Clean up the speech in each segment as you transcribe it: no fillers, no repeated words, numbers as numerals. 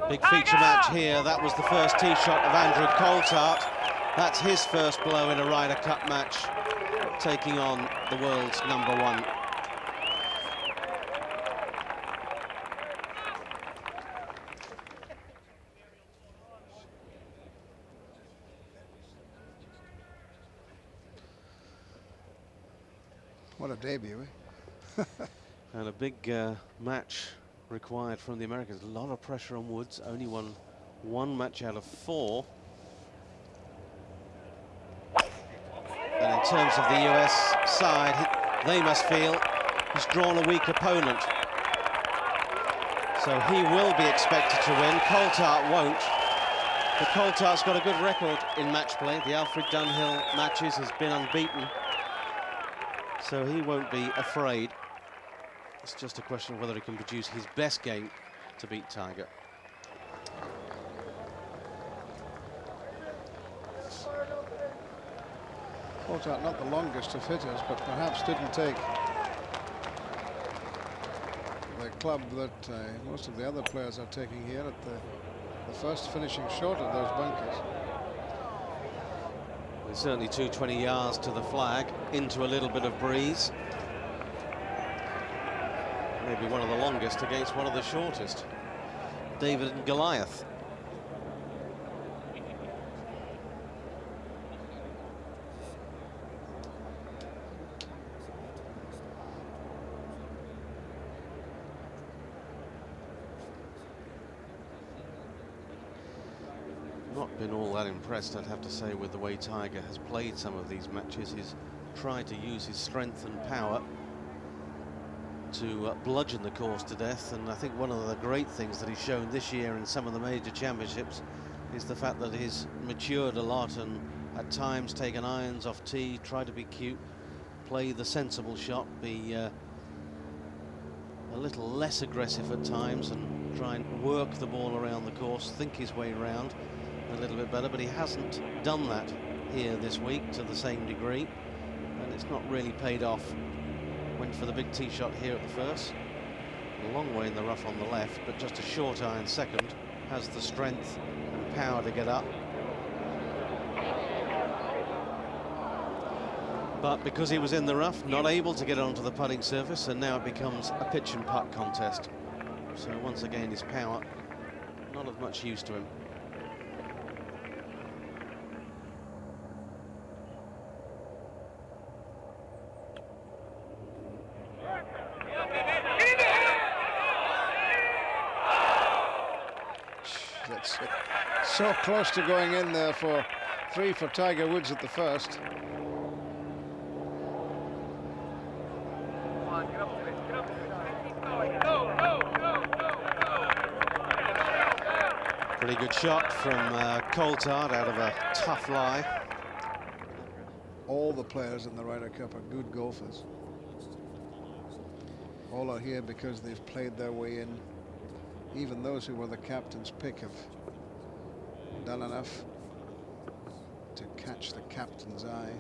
Big feature match here. That was the first tee shot of Andrew Coltart. That's his first blow in a Ryder Cup match, taking on the world's #1. What a debut, eh? And a big match required from the Americans. A lot of pressure on Woods. Only won one match out of 4. And in terms of the US side, they must feel he's drawn a weak opponent. So he will be expected to win. Coltart won't. But Coltart's got a good record in match play. The Alfred Dunhill matches has been unbeaten. So he won't be afraid. It's just a question of whether he can produce his best game to beat Tiger. Coltart not the longest of hitters, but perhaps didn't take the club that most of the other players are taking here at the first, finishing short of those bunkers. There's certainly 220 yards to the flag, into a little bit of breeze. Maybe one of the longest against one of the shortest. David and Goliath. Not been all that impressed, I'd have to say, with the way Tiger has played some of these matches. He's tried to use his strength and power to bludgeon the course to death, and I think one of the great things that he's shown this year in some of the major championships is the fact that he's matured a lot and at times taken irons off tee, tried to be cute, play the sensible shot, be a little less aggressive at times and try and work the ball around the course, think his way around a little bit better, but he hasn't done that here this week to the same degree, and it's not really paid off. Went for the big tee shot here at the first, a long way in the rough on the left, but just a short iron second, has the strength and power to get up. But because he was in the rough, not able to get onto the putting surface, and now it becomes a pitch and putt contest. So once again, his power not of much use to him. That's so close to going in there for 3 for Tiger Woods at the first. Pretty good shot from Coltart out of a tough lie. All the players in the Ryder Cup are good golfers. All are here because they've played their way in. Even those who were the captain's pick have done enough to catch the captain's eye.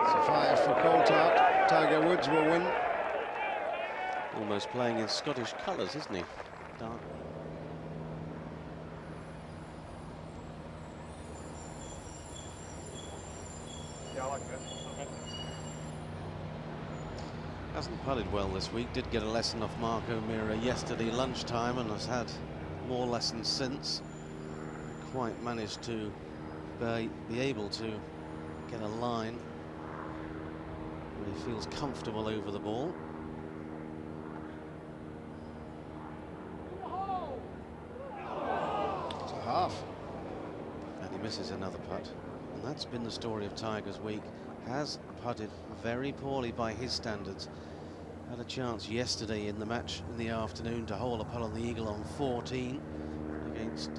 It's a 5 for Coltart. Tiger Woods will win. Almost playing in Scottish colours, isn't he? Dark. Hasn't putted well this week. Did get a lesson off Mark O'Meara yesterday lunchtime and has had more lessons since. Quite managed to be able to get a line where he feels comfortable over the ball. It's a half. And he misses another putt. And that's been the story of Tiger's week. Has putted very poorly by his standards. Had a chance yesterday in the match in the afternoon to hole a putt on the eagle on 14 against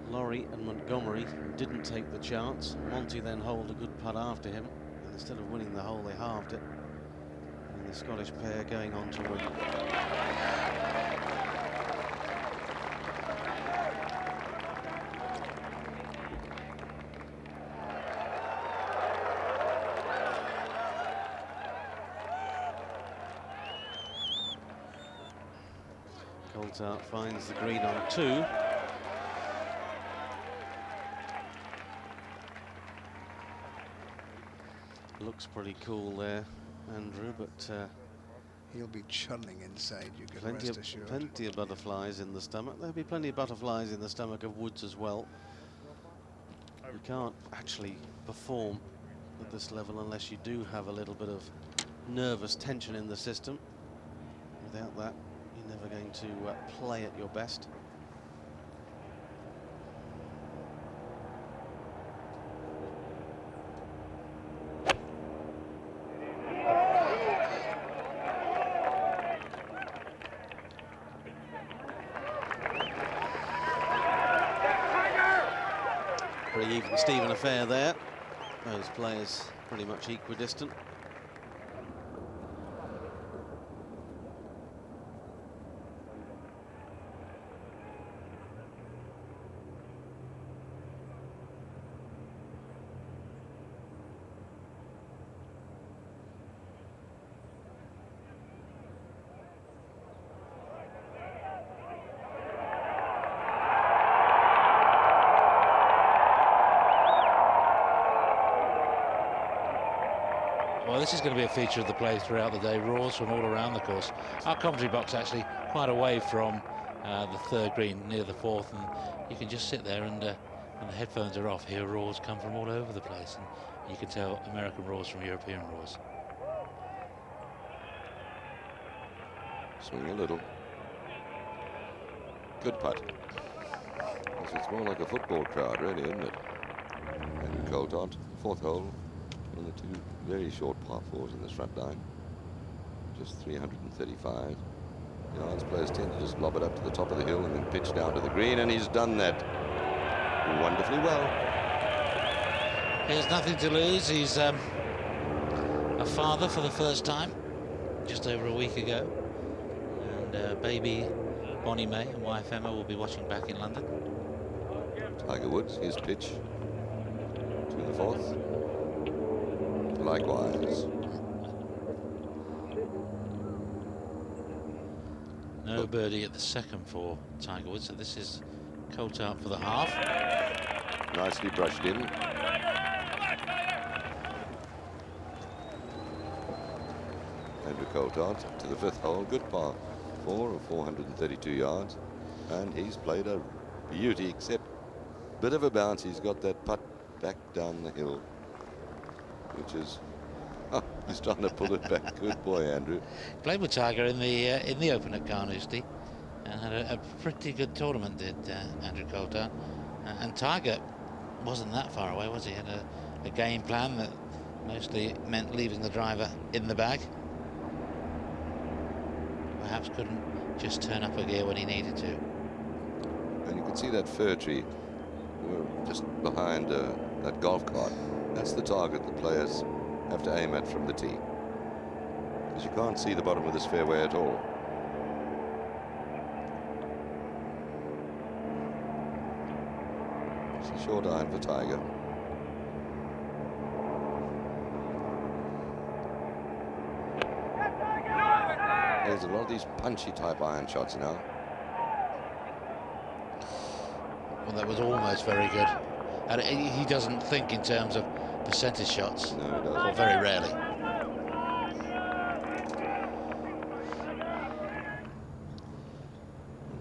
Laurie and Montgomery. Didn't take the chance. Monty then holed a good putt after him, and instead of winning the hole, they halved it. And the Scottish pair going on to win. Coltart finds the green on 2. Looks pretty cool there, Andrew, but he'll be churning inside, you can rest assured. Plenty of butterflies in the stomach. There'll be plenty of butterflies in the stomach of Woods as well. You can't actually perform at this level unless you do have a little bit of nervous tension in the system. Without that, you're never going to play at your best. Pretty even Steven affair there. Those players pretty much equidistant. Well, this is going to be a feature of the play throughout the day. Roars from all around the course. Our commentary box actually quite away from the third green, near the fourth, and you can just sit there and when the headphones are off, hear roars come from all over the place, and you can tell American roars from European roars. Swing a little. Good putt. It's more like a football crowd, really, isn't it? And Coltart, fourth hole. On the 2 very short par 4s in this front nine. Just 335 yards. Players tend to just lob it up to the top of the hill and then pitch down to the green, and he's done that wonderfully well. He has nothing to lose. He's a father for the first time, just over a week ago. And baby Bonnie May and wife Emma will be watching back in London. Tiger Woods, his pitch to the fourth. Likewise. No birdie at the second for Tiger Woods, so this is Coltart for the half. Nicely brushed in. Andrew Coltart to the 5th hole. Good par 4 of 432 yards. And he's played a beauty, except a bit of a bounce. He's got that putt back down the hill, which is, oh, he's trying to pull it back. Good boy, Andrew. Played with Tiger in the Open at Carnoustie and had a pretty good tournament, did Andrew Coltart. And Tiger wasn't that far away, was he? Had a game plan that mostly meant leaving the driver in the bag. Perhaps couldn't just turn up a gear when he needed to. And you can see that fir tree just behind that golf cart. That's the target the players have to aim at from the tee, because you can't see the bottom of this fairway at all. It's a short iron for Tiger. There's a lot of these punchy type iron shots now. Well, that was almost very good. And he doesn't think in terms of percentage shots. No, he doesn't. Or very rarely.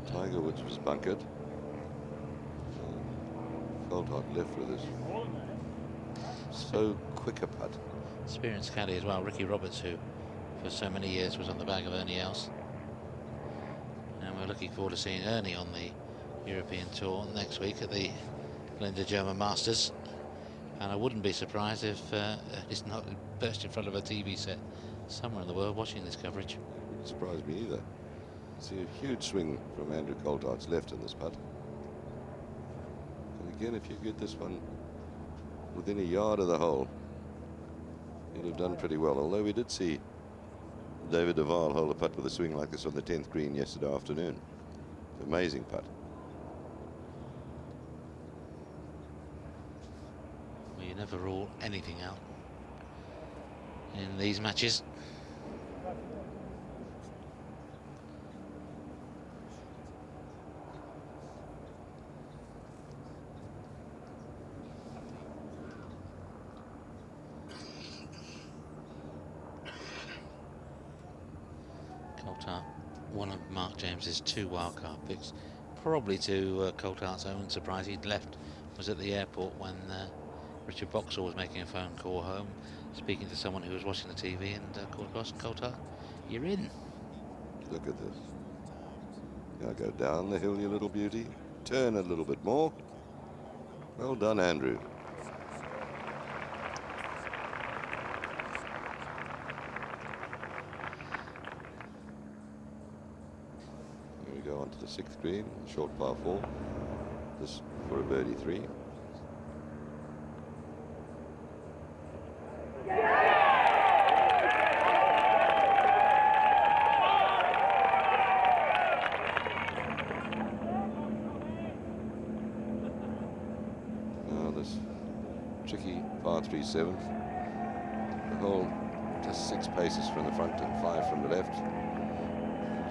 Tiger Woods was bunkered. Coltart left with his so quick a putt. Experienced caddy as well, Ricky Roberts, who for so many years was on the bag of Ernie Els. And we're looking forward to seeing Ernie on the European Tour next week at the Linda German Masters. And I wouldn't be surprised if he's not perched in front of a TV set somewhere in the world watching this coverage. Wouldn't surprise me either. See a huge swing from Andrew Coltart's left in this putt. And again, if you get this one within a yard of the hole, you'll have done pretty well. Although we did see David Duval hold a putt with a swing like this on the 10th green yesterday afternoon. Amazing putt. Well, you never rule anything out in these matches. Coltart, one of Mark James's 2 wildcard picks, probably to Coltart's own surprise. He'd left, was at the airport when Richard Boxall was making a phone call home, speaking to someone who was watching the TV, and called across, Coltart, you're in. Look at this. Now go down the hill, you little beauty. Turn a little bit more. Well done, Andrew. Here we go onto the 6th green, short par 4. This for a birdie 3. Tricky par 3 7th. The hole just 6 paces from the front and 5 from the left.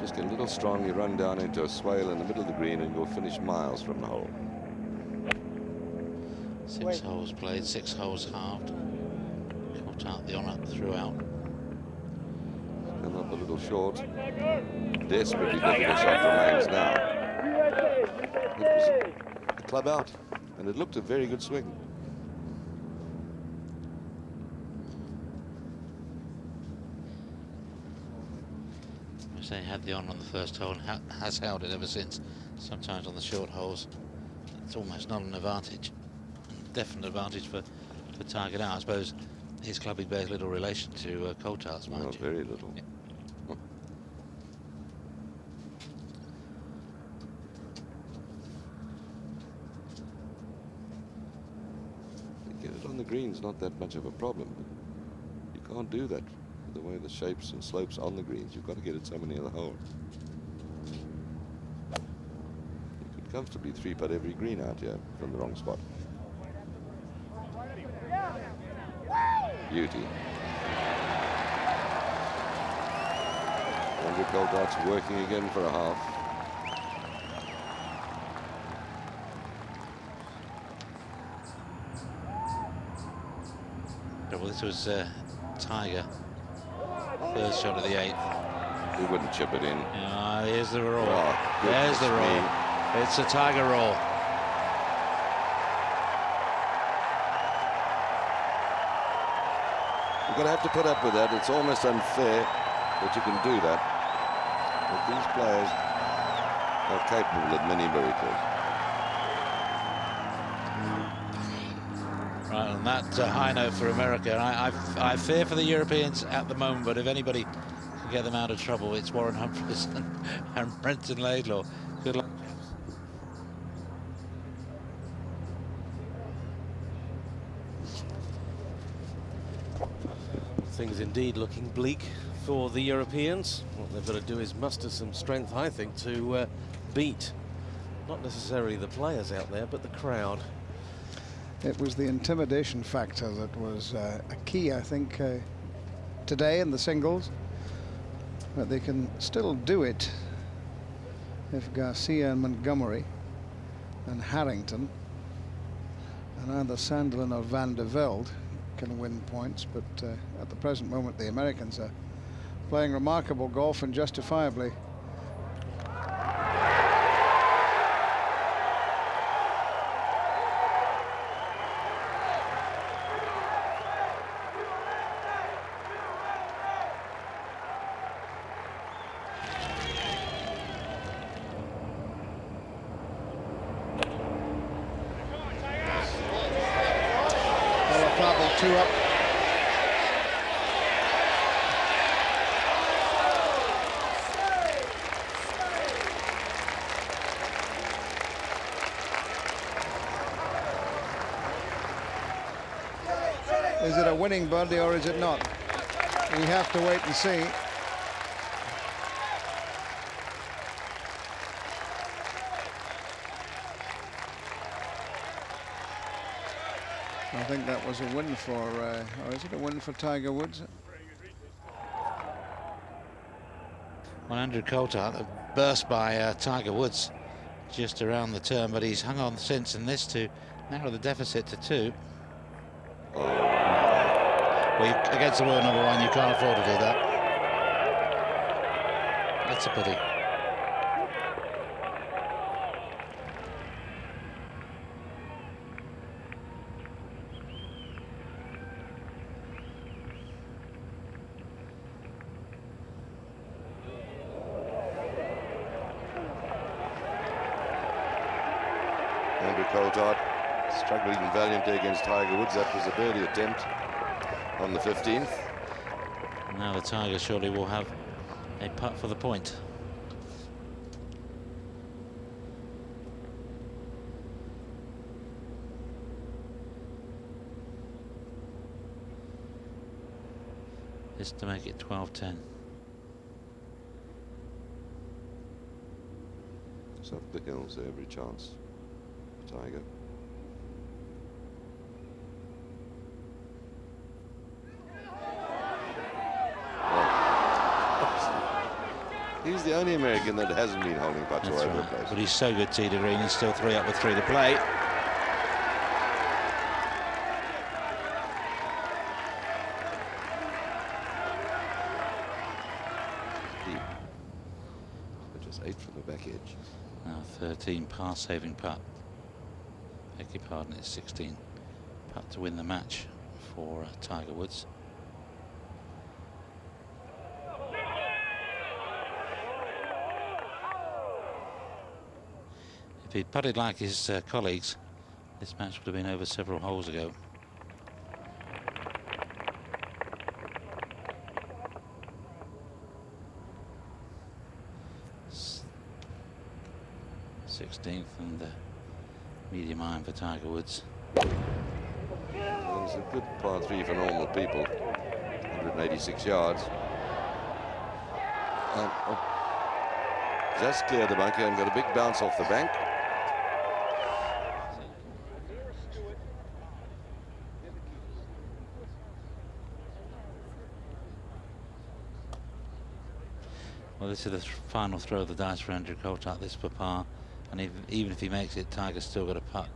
Just get a little strong, you run down into a swale in the middle of the green and you'll finish miles from the hole. 6 holes played, 6 holes halved. Coltart the honour throughout. Come up a little short. Desperately looking at shot remains now. It was a club out and it looked a very good swing. They had the honour on the first hole and has held it ever since. Sometimes on the short holes it's almost not an advantage. Definite advantage for Tiger now. I suppose his clubbing bears little relation to Coltart's, mind you. Very little. Yeah. Get it on the green's not that much of a problem, but you can't do that. The way the shapes and slopes on the greens, you've got to get it somewhere near the hole. You could comfortably 3-putt every green out here from the wrong spot. Beauty. Andrew Coltart's working again for a half. Well, this was Tiger. First shot of the 8th. He wouldn't chip it in. Here's the roll. Oh, there's the roll. me. It's a Tiger roll. You're going to have to put up with that. It's almost unfair that you can do that. But these players are capable of many miracles. Right, on that high note for America, I fear for the Europeans at the moment, but if anybody can get them out of trouble, it's Warren Humphries and Brenton Laidlaw. Good luck. Things indeed looking bleak for the Europeans. What they've got to do is muster some strength, I think, to beat not necessarily the players out there, but the crowd. It was the intimidation factor that was a key, I think, today in the singles. But they can still do it if Garcia and Montgomery and Harrington and either Sandlin or Van der Velde can win points. But at the present moment, the Americans are playing remarkable golf and justifiably. Two up. Is it a winning birdie or is it not? We have to wait and see. I think that was a win for, or is it a win for Tiger Woods? Well, Andrew Coltart, burst by Tiger Woods just around the turn, but he's hung on since, and this to narrow the deficit to 2. Well, against the world #1, you can't afford to do that. That's a pity. Andrew Coltart struggling valiantly against Tiger Woods. That was a birdie attempt on the 15th. Now the Tiger surely will have a putt for the point. Just to make it 12-10. It's up the hills, every chance. Tiger. He's the only American that hasn't been holding putts all over the place. But he's so good, T. Green. He's still 3 up with 3 to play. Just 8 from the back edge. Now 13 par-saving putt. Beg your pardon, it's 16 putt to win the match for Tiger Woods. If he'd putted like his colleagues, this match would have been over several holes ago. S 16th and medium iron for Tiger Woods. It's a good par 3 for normal people. 186 yards. Just cleared the bunker and got a big bounce off the bank. Well, this is the final throw of the dice for Andrew Coltart. This for par, and even if he makes it, Tiger's still got a putt.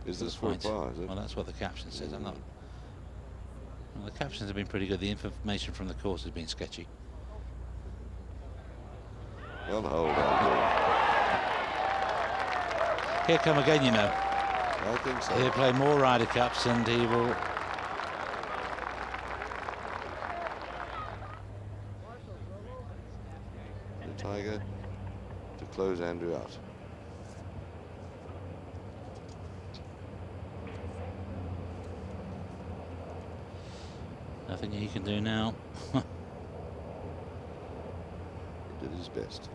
Is this for a par, is it? Well, that's what the caption says. I'm not. Well, the captions have been pretty good. The information from the course has been sketchy. Well, hold on. He'll come again, you know. I think so. He'll play more Ryder Cups, and he will. The Tiger to close Andrew out. Nothing he can do now. He did his best.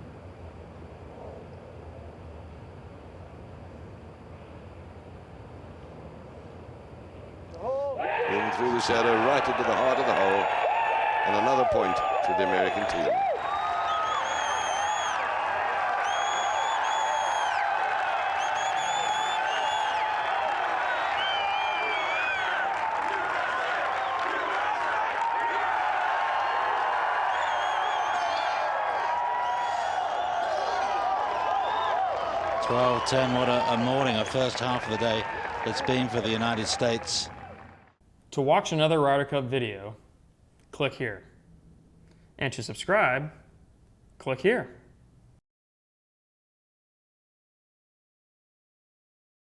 In through the shadow, right into the heart of the hole, and another point to the American team. Ten. What a morning, a first half of the day it's been for the United States. To watch another Ryder Cup video, click here. And to subscribe, click here.